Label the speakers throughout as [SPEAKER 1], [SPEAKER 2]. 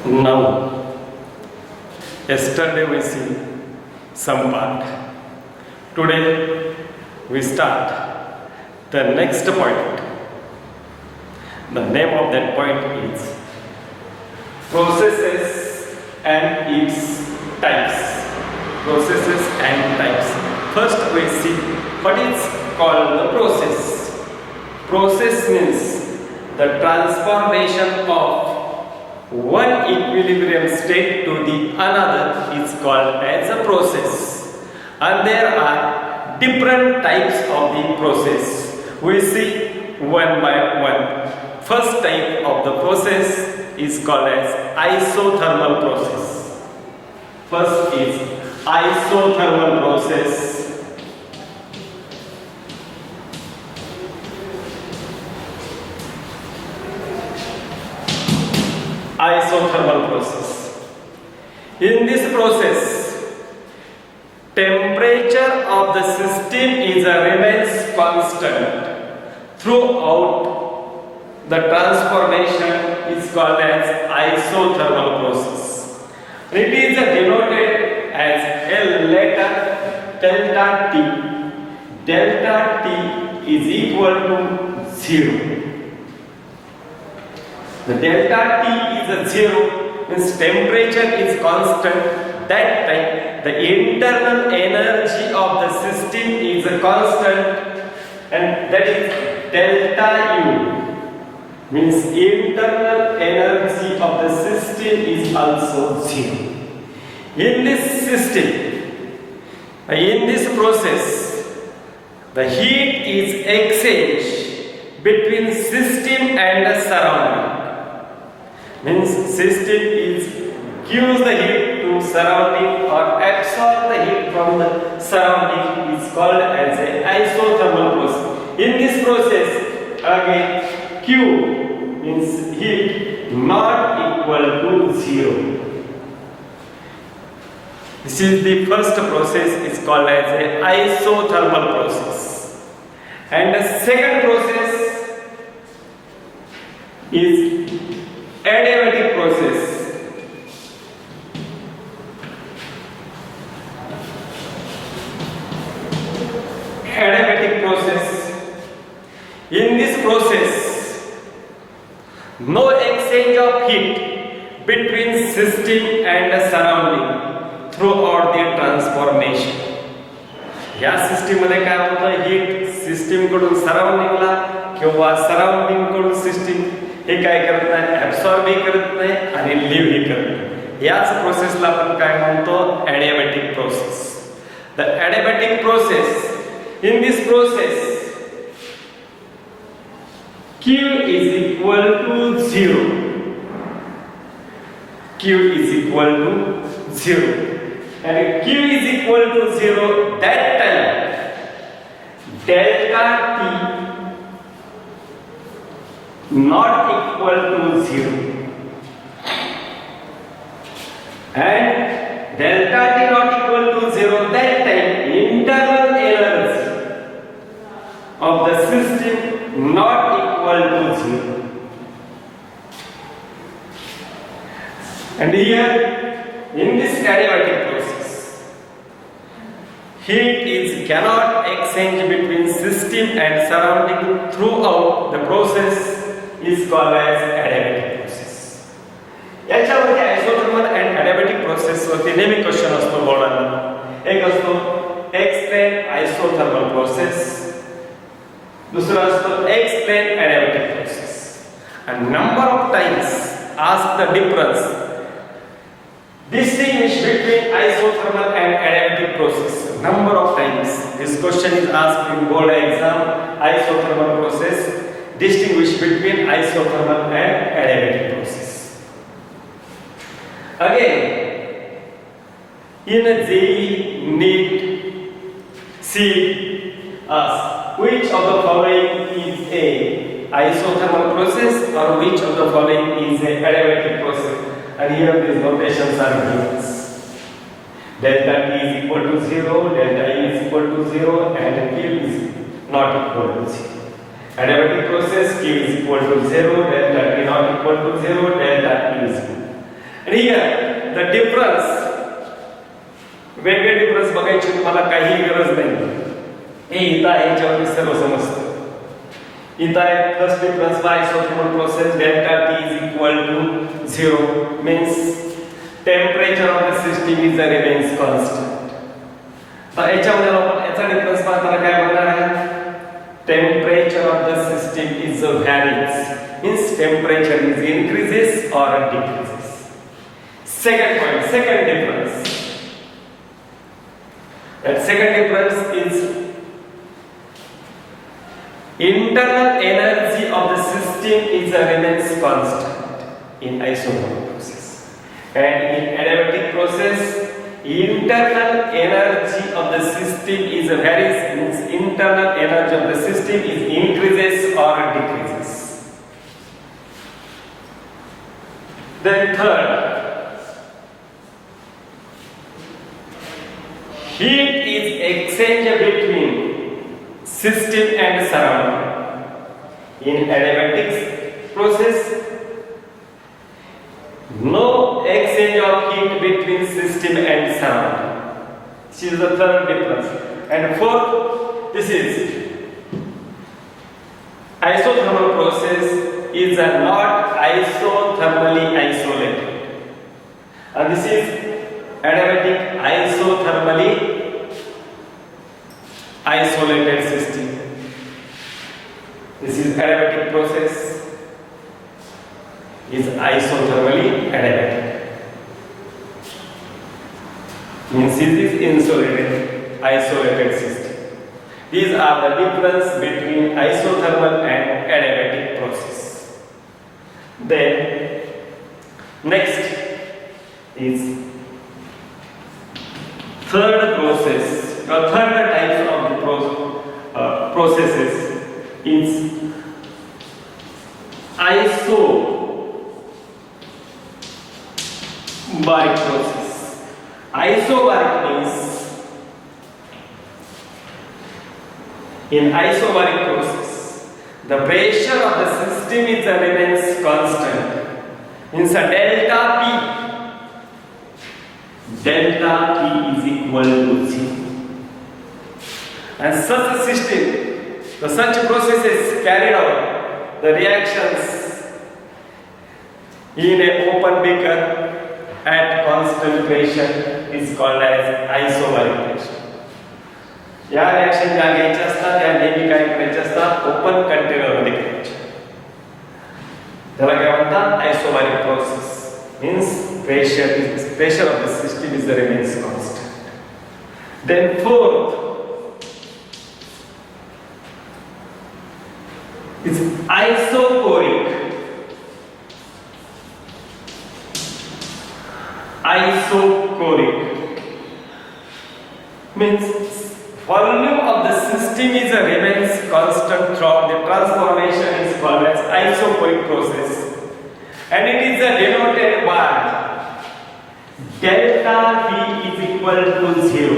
[SPEAKER 1] Now, yesterday we see some part. Today we start the next point. The name of that point is processes and its types. Processes and types. First we see what is called the process. Process means the transformation of one equilibrium state to the another is called as a process. And there are different types of the process. We see one by one. First type of the process is called as isothermal process. First is isothermal process. Isothermal process. In this process, temperature of the system remains constant throughout the transformation is called as isothermal process. It is denoted as L letter delta T. Delta T is equal to 0. The delta T is a 0, means temperature is constant. That time the internal energy of the system is a constant, and that is delta U, means internal energy of the system is also 0. In this system, in this process, the heat is exchanged between system and the surrounding. Means system gives the heat to surrounding or absorb the heat from the surrounding is called as an isothermal process. In this process, again Q means heat not equal to 0. This is the first process is called as an isothermal process. And the second process is adiabatic process. Adiabatic process. In this process, no exchange of heat between system and surrounding throughout the transformation. या system मध्ये काय होतं, heat system कडून सराउंडिंगला किंवा surrounding कडून system हे काय करत नाही, ऍब्सॉर्ब ही करत नाही आणि लिव्ह ही करत नाही. याच प्रोसेसला आपण काय म्हणतो, adiabatic process. The adiabatic process, in this process Q is equal to 0. Q is equal to 0. And Q is equal to 0, that time delta T not equal to 0, and delta T not equal to 0, that time internal energy of the system not equal to 0. And here in this adiabatic process, heat cannot exchange between system and surrounding throughout the process is called as adiabatic process. याच्यामध्ये isothermal and adiabatic process वरती नेहमी question असतो बोर्डाला. एक असतो explain isothermal process, दुसरा असतो explain adiabatic process. And number of times ask the difference, distinguish between isothermal and adiabatic process. Number of times this question is asked in board exam. Isothermal process, distinguish between isothermal and adiabatic process. Again, in a JEE, NEET, see us which of the following is a isothermal process or which of the following is a adiabatic process. And here these notations are given. Delta T is equal to 0, delta E is equal to 0, and Q is not equal to 0. Adiabatic process, Q is equal to 0, delta T not equal to 0, delta E is equal. And here the difference, वेगळे difference बघायची तुम्हाला काही गरज नाही. हे इथं आहे याच्यावरती सर्व समजतं. इथं आहे first difference by isothermal process delta T is equal to 0 means temperature of the system is remains constant. तर याच्यामध्ये आपण याचा डिफरन्स पाहताना काय बघणार आहे? Temperature of the system is varies, means temperature is increases or decreases. Second point, second difference. That second difference is internal energy of the system is remains constant in isothermal process, and in adiabatic process internal energy of the system is varies, means internal energy of the system is increases or decreases. Then third, heat is exchanged between system and surrounding. In adiabatic process, no exchange of heat between system and surrounding. This is the third difference. And fourth, this is isothermal process is not isothermally isolated, and this is adiabatic isothermally isolated system. This is adiabatic process is isothermally adiabatic. Means it is insulated, isolated system. These are the difference between isothermal and adiabatic process. Then next is third process, or third types of the processes is isobaric process. Isobaric means in isobaric process the pressure of the system is remains constant. Means a delta P is equal to 0. And such a system, such processes carried out the reactions in an open beaker at constant pressure is called as isobaric reaction. या reaction ज्या घ्यायच्या असतात त्या नेहमी काय करायच्या असतात? Open container मध्ये करायच्या. त्याला काय म्हणतात? आयसोबारिक process. Means pressure of the system is remains constant. Then fourth is isochoric. Isochoric means volume of the system is remains constant throughout the transformation is called as isochoric process. And it is denoted by delta V is equal to 0.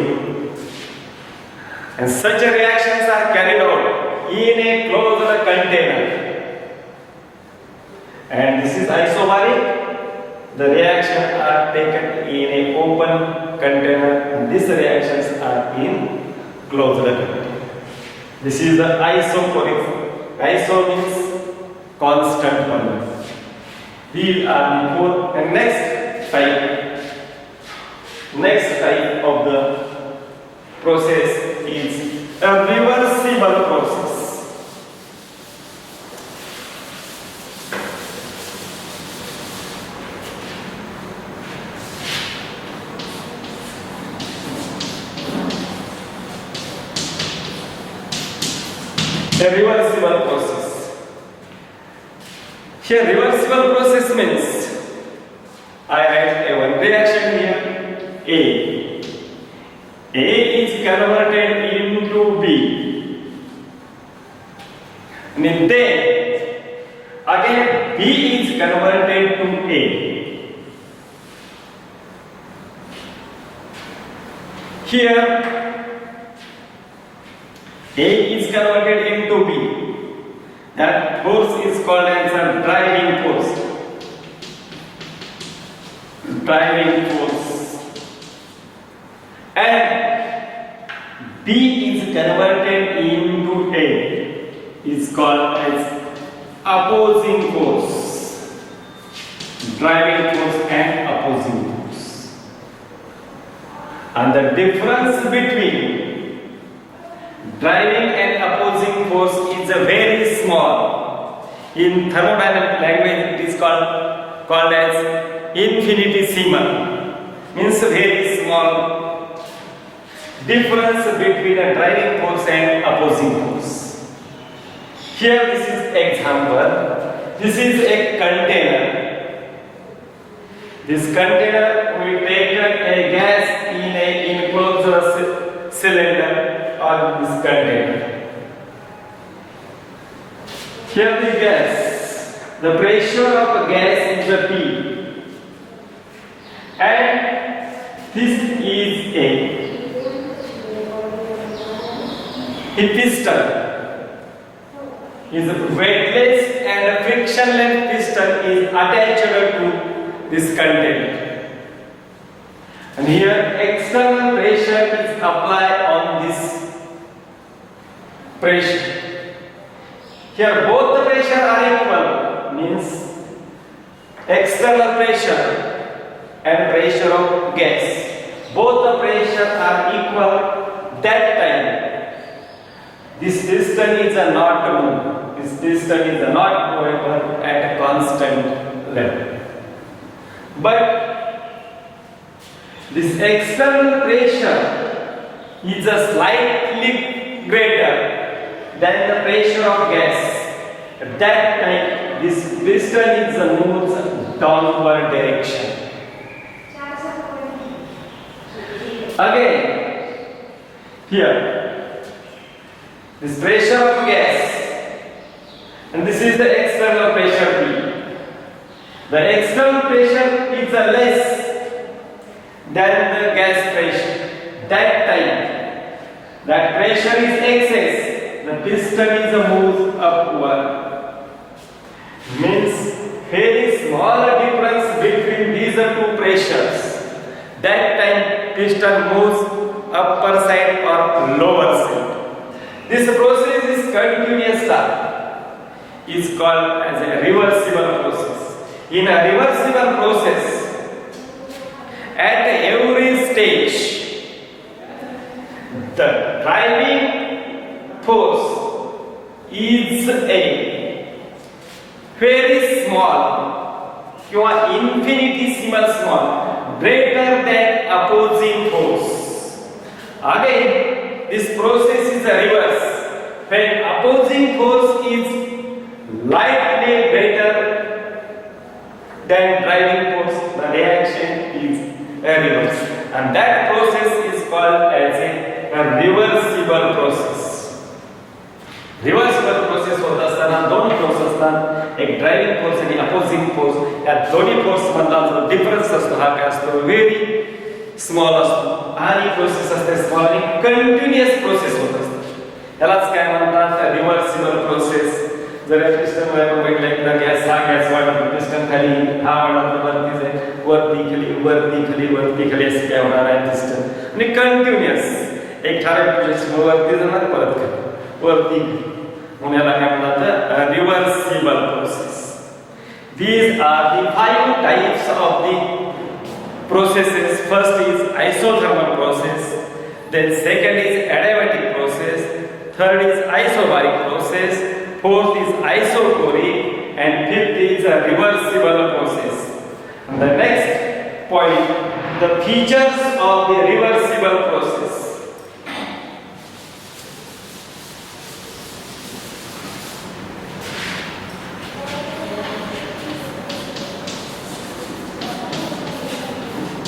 [SPEAKER 1] And such reactions are carried out in a closed container. And this is isobaric. The reactions are taken in a open container, and these reactions are in closed container. This is the isochoric. Iso means constant volume. These are the four. And next type of the process is a reversible process. A reversible process. Here reversible process means I write a one reaction here. A is converted into B, and then again B is converted to A. Here A is converted into B. That force is called as a driving force. driving force, and B is converted into A is called as opposing force, driving force and opposing force. And the difference between driving and opposing force is a very small. In thermodynamic language it is called as infinitesimal, means very small difference between a driving force and opposing force. Here this is example. This is a container. This container we take a gas in a enclosed cylinder or this container. Here the gas, the pressure of gas is a P, and this is a piston. Is weightless and frictionless piston is attached to this container. And here external pressure is applied on this pressure. Here both the pressure are equal, means external pressure and pressure of gas. Both the pressure are equal. That time this piston is not moved. This piston is not movable at a constant level. But this external pressure is a slightly greater than the pressure of gas. At that time, this piston is moves downward direction. Again, here, this pressure of gas, and this is the external pressure P. The external pressure is less than the gas pressure. That time, that pressure is excess. The piston is a move upward. Means very small difference between these two pressures. That time piston moves upper side or lower side. This process is continuous is called as a reversible process. In a reversible process, at every stage, the driving force is a very small, infinitesimal small, greater than opposing force. Again, this process is a reverse. When opposing force is slightly greater than driving force, the reaction is a reverse. And that process is called as a reversible process. Reversible process होत असताना दोन force असतात, एक driving force आणि opposing force. या दोन्ही force मधला जो डिफरन्स असतो हा काय असतो, व्हेरी स्मॉल असतो. आणि प्रोसेस असते स्मॉल आणि कंटिन्युअस प्रोसेस होत असते. यालाच काय म्हणतात, रिव्हर्सिबल प्रोसेस. जर या पिस्टन वर बघितलं एकदा गॅस हा गॅस वाढला, पिस्टन खाली हा वाढला, वरती जाईल, वरती खाली वरती खाली वरती खाली असं काय होणार आहे पिस्टन. आणि कंटिन्युअस एक ठराविक पोझिशन वरती जाणार, परत खाली वरती. म्हणून याला काय म्हणतात, reversible process. These are the 5 types of the processes. First is isothermal process, then second is adiabatic process, third is isobaric process, fourth is isochoric, and fifth is a reversible process. And the next point, the features of the reversible process.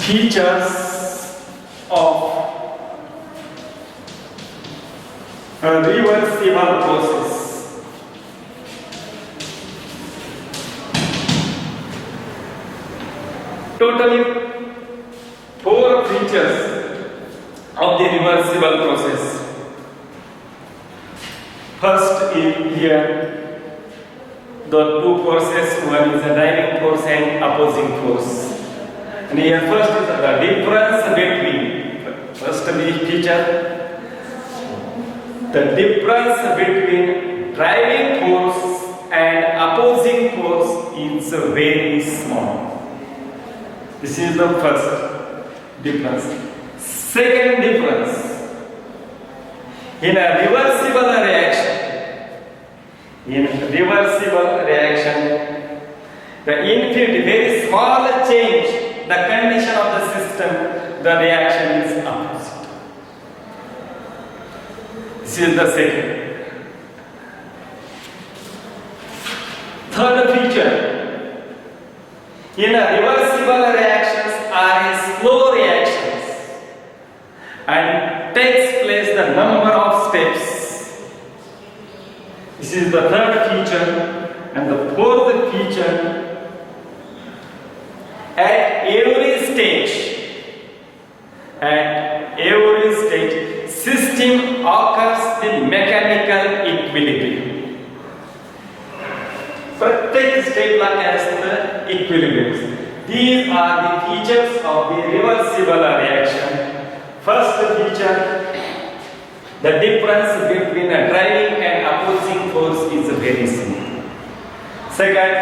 [SPEAKER 1] Features of a reversible process. Totally 4 features of the reversible process. First is here the two forces, one is a driving force and opposing force. And here first is the difference between, first feature, the difference between driving force and opposing force is very small. This is the first difference. Second difference, in a reversible reaction, the infinity, very small change, the condition of the system, the reaction is opposite. This is the second. Third feature, in a reversible reactions are a slow reactions and takes place the number of steps. This is the third feature. And the fourth feature, at every stage, system occurs the mechanical equilibrium. प्रत्येक स्टेपला काय असतं, equilibrium. These are the features of the reversible reaction. First feature, the difference between a driving and opposing force is very small. Second,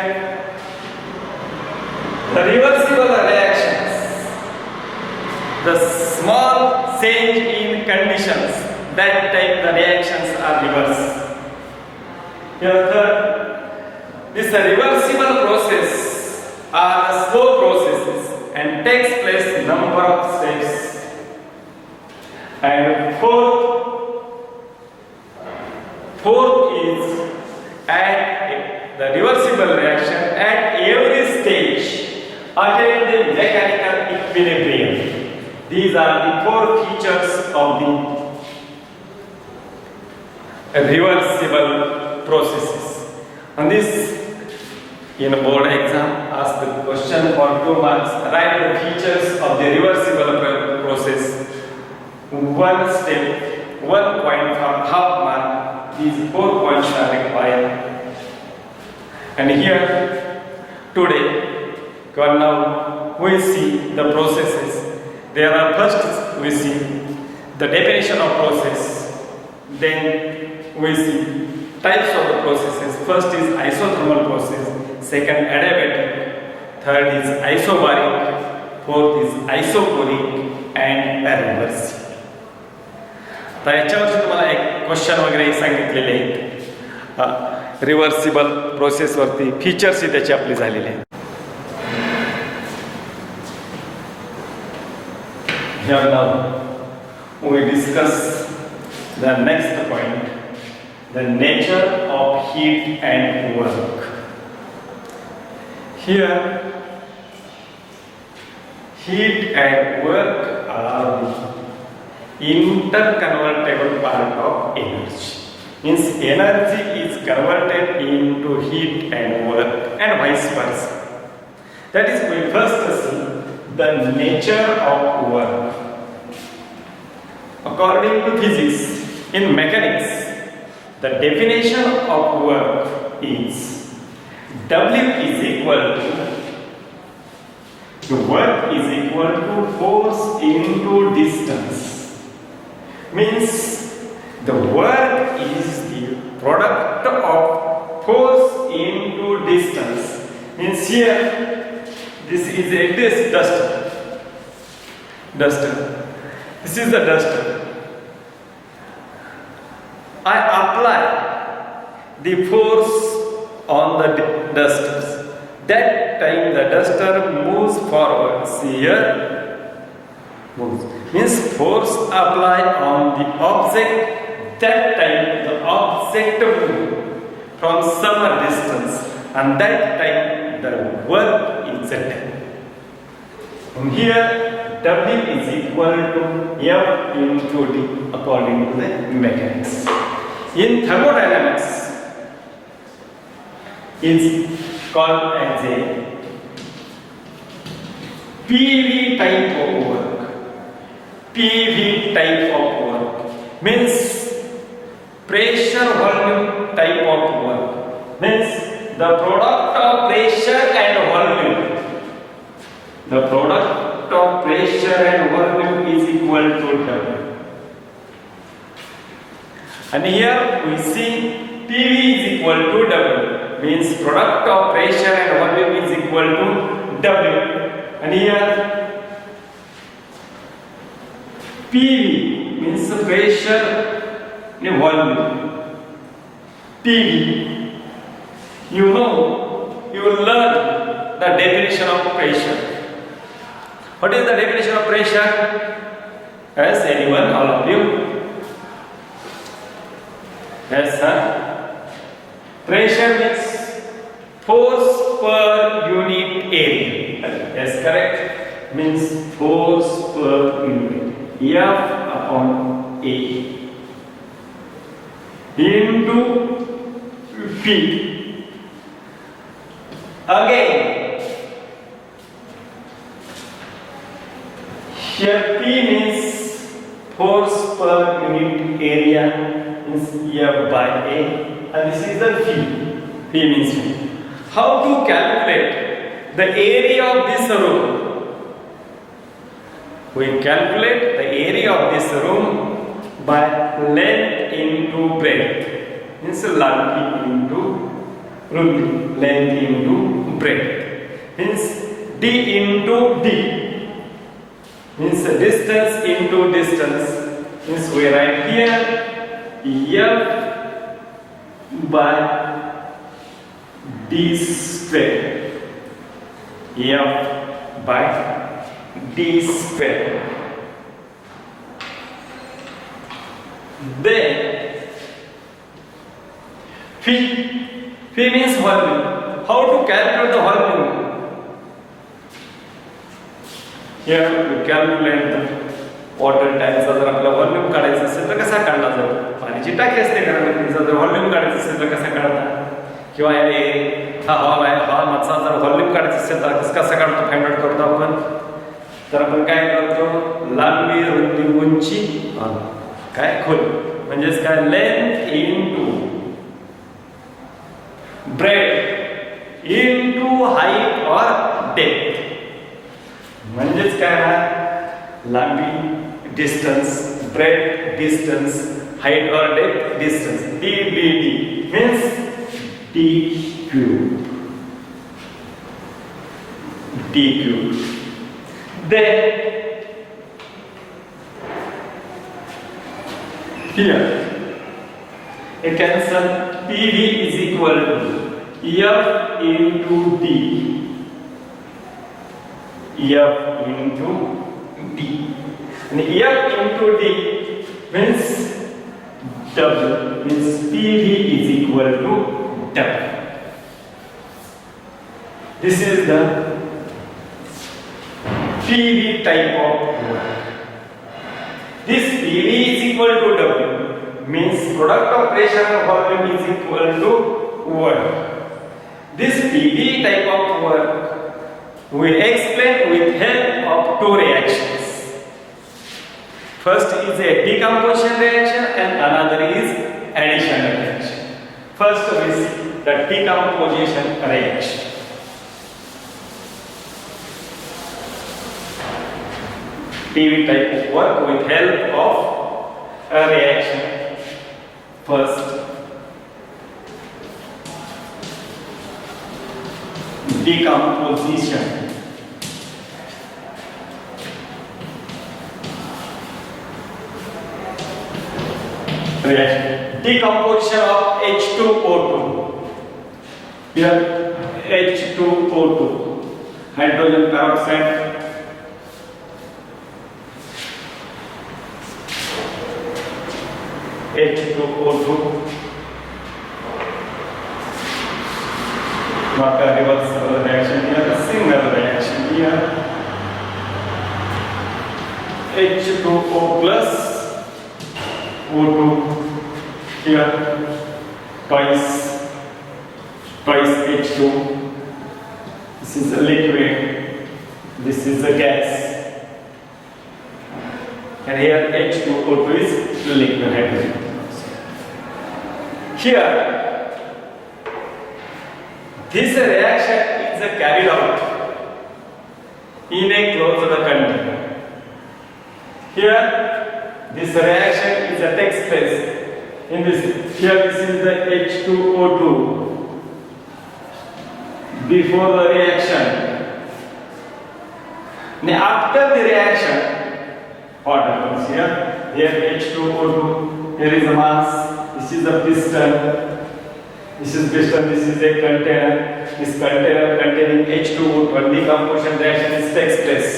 [SPEAKER 1] the reversible reactions, the small change in conditions, that time the reactions are reversed. Here third, this reversible process are slow processes and takes place number of steps. And fourth is at the reversible reaction at every stage attain the mechanical equilibrium. These are the four features of the reversible processes. And this, in a board exam, ask the question for 2 marks. Write the features of the reversible process. 1 step, 1 point for half mark. These 4 points are required. And here, today, now we see the processes. There are first we see the definition of process. Then we see types of the processes. First is isothermal process. Second, adiabatic. Third is isobaric. Fourth is isochoric and reversible. तर याच्यावरती तुम्हाला एक question वगैरे सांगितलेले आहेत. Reversible प्रोसेसवरती features त्याची आपली झालेली आहेत. Here now we discuss the next point, the nature of heat and work. Here, heat and work are the interconvertible part of energy. Means energy is converted into heat and work and vice versa. That is, we first see the nature of work. According to physics, in mechanics, the definition of work is W is equal to work is equal to force into distance. Means the work is the product of force into distance. Means here, this is a duster. This is the duster. I apply the force on the dusters. That time the duster moves forward. See here, moves. Means force applied on the object. That time the object moves from some distance, and that time the work is done. And here W is equal to F into D according to the mechanics. In thermodynamics, is called as a PV type of work. PV type of work means pressure volume type of work. Means the product of pressure and volume The product of pressure and volume is equal to W. And here we see PV is equal to W, means product of pressure and volume is equal to W. And here PV means pressure and volume. PV, you know, you will learn the definition of pressure. What is the definition of pressure? As anyone, all of you? Yes, sir. Pressure means force per unit area. Yes, correct. Means force per unit. F upon A into P. Again, here P means force per unit area. Means F by A, and this is the P. P means P. How to calculate the area of this room? We calculate the area of this room by length into breadth. Means length into breadth. Means D into D. Means distance into distance. Means we write here F by D square. F by D square. Then phi means volume. How to calculate the volume? Here we calculate the water टँकचा जर आपला volume काढायचा असेल तर कसा काढला जातो? पाण्याची टाकी असते घरामध्ये, जर व्हॉल्यूम काढायचं असेल तर कसा काढतात? किंवा हा हॉल आहे, हॉलचा जर व्हॉल्यूम काढायचं असेल तर कसा काढतो, फाइंड आउट करतो आपण. तर आपण काय करतो? लांबी, रुंदी, उंची, काय खोली, म्हणजेच काय length into breadth into height or depth. म्हणजेच काय? लांबी distance, breadth distance, height or depth distance. DBD means D cube. D cube. Then here a cancel. PV is equal to F into D. F into D. And F into D means W, means PV is equal to W. This is the PV type of work. This PV is equal to W means product of pressure and volume is equal to work. This PV type of work we explain with help of two reactions. First is a decomposition reaction and another is addition reaction. First we see the decomposition reaction. PV type of work with help of a reaction. First, decomposition. Reaction. Decomposition of H2O2. Here H2O2, hydrogen peroxide, H2O2, not a reversible reaction here, a single reaction here, H2O plus O2 here, twice H2. This is a liquid, this is a gas, and here H2O2 is liquid hydrogen. Here, this reaction is carried out in a closed container. Here, this reaction is a takes place in this. Here, this is the H2O2. Before the reaction, now after the reaction, what happens here? Here H2O2. Here is a mass. This is a piston. This is piston. This is a container. This container containing H2O2. Decomposition reaction takes place.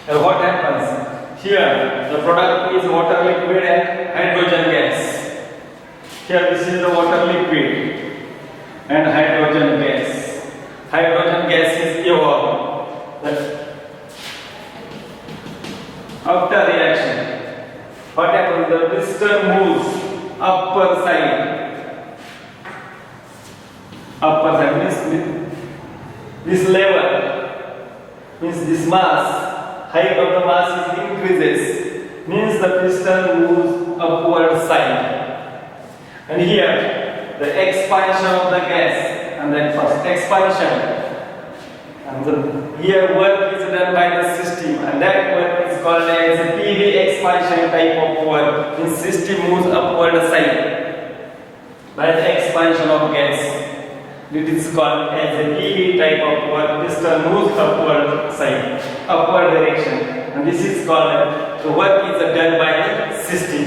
[SPEAKER 1] And what happens? Here the product is water liquid and hydrogen gas. Here this is the water liquid and hydrogen gas. Hydrogen gas is evolved. After reaction, what happens? The piston moves upper side. Upper side means this level means this mass. Height of the mass is increases. Means the piston moves upward side. And here the expansion of the gas and then first expansion. And here work is done by the system, and that work is called as a PV expansion type of work. The system moves upward side by the expansion of gas. It is called as a PV type of work. Piston moves upward side, upward direction, and this is called the work is done by the system.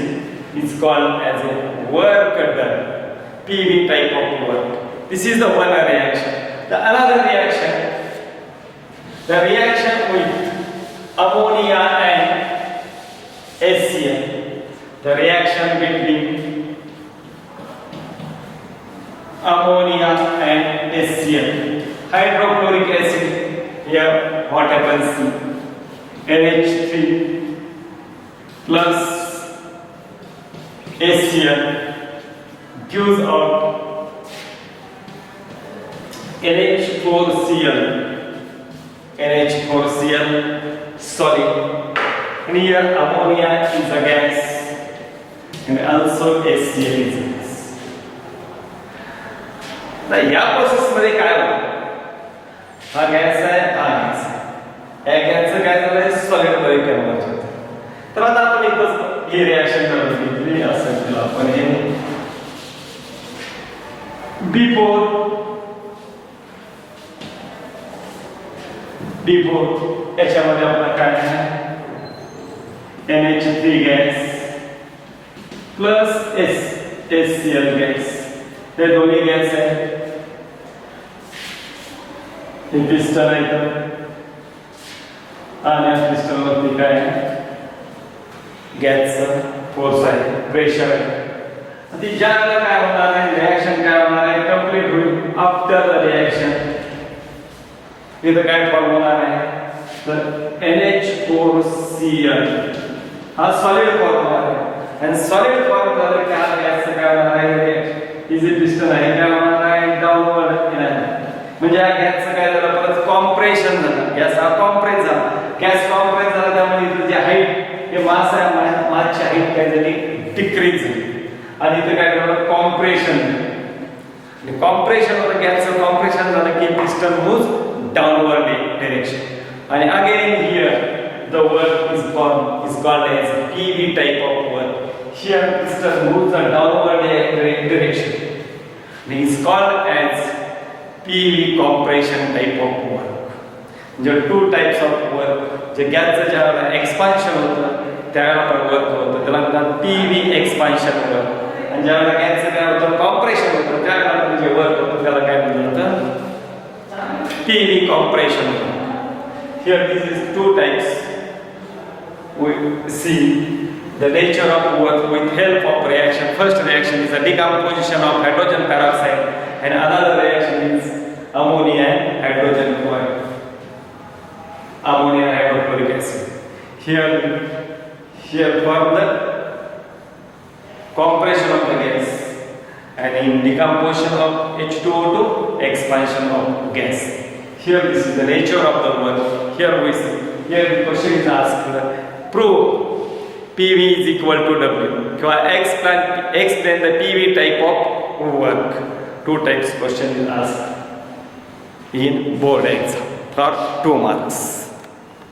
[SPEAKER 1] It's called as a work done. PV type of work. This is the one reaction. The another reaction. The reaction with ammonia and HCl. The reaction between ammonia and HCl. Hydrochloric acid. Here what happens? NH3 plus HCl gives out NH4Cl. NH4Cl solid. And here ammonia is a gas and also HCl is a gas. तर या process मध्ये काय होतं? हा gas आहे, हा gas आहे. या गॅसचं काय झालंय? सॉलिड मध्ये कन्वर्ट होतं. तर आता आपण इथं ही रिएक्शन करून घेतली असं केलं आपण हे बिफोर याच्यामध्ये आपला काय आहे? NH3 gas plus HCl gas. हे दोन्ही गॅस आहे. हे पिस्टन आहे तर आणि या पिस्टन वरती काय आहे? गॅसचं फोर्स आहे, प्रेशर आहे. ती ज्याला काय होणार आहे? रिएक्शन काय होणार आहे? कंप्लीट होईल. आफ्टर द रिएक्शन इथं काय फॉर्म होणार आहे? तर NH4Cl हा सॉलिड फॉर्म होणार आहे. आणि सॉलिड फॉर्म झालं की हा गॅसचं काय होणार आहे? इझी पिस्टन आहे, काय होणार आहे? Downward energy. म्हणजे या गॅसचं काय झालं? परत कॉम्प्रेशन झालं. गॅस हा कॉम्प्रेस झाला. गॅस कॉम्प्रेस झाला त्यामुळे इथं जे हाईट हे मास आहे, मासची हाईट काय झाली? डिक्रीज झाली. आणि इथं काय झालं? कॉम्प्रेशन. कॉम्प्रेशन होतं, गॅसचं कॉम्प्रेशन झालं की पिस्टन मूव्स डाऊनवर्ड डायरेक्शन. आणि again here the work is called as PV type of work. Here piston moves the downward direction. It is called as PV compression type of work. जो two types of work. जे गॅसचं ज्यावेळेला expansion होतं त्यावेळेला पण work होतं, त्याला म्हणतात PV expansion work. आणि ज्यावेळेला गॅसचं काय होतं? कॉम्प्रेशन होतं त्यावेळेला पण जे वर्क होतं त्याला काय म्हणलं जातं? PV compression work. Here this is two types. We see the nature of work with help of reaction. First reaction is the decomposition of hydrogen peroxide, and another reaction is ammonia and hydrogen chloride. Ammonia and hydrochloric acid. Here for the compression of the gas, and in decomposition of H2O2, expansion of gas. Here this is the nature of the work. Here the question is asked, prove PV is equal to W. Explain the PV type of work. Two types question is asked in board exam. for 2 marks.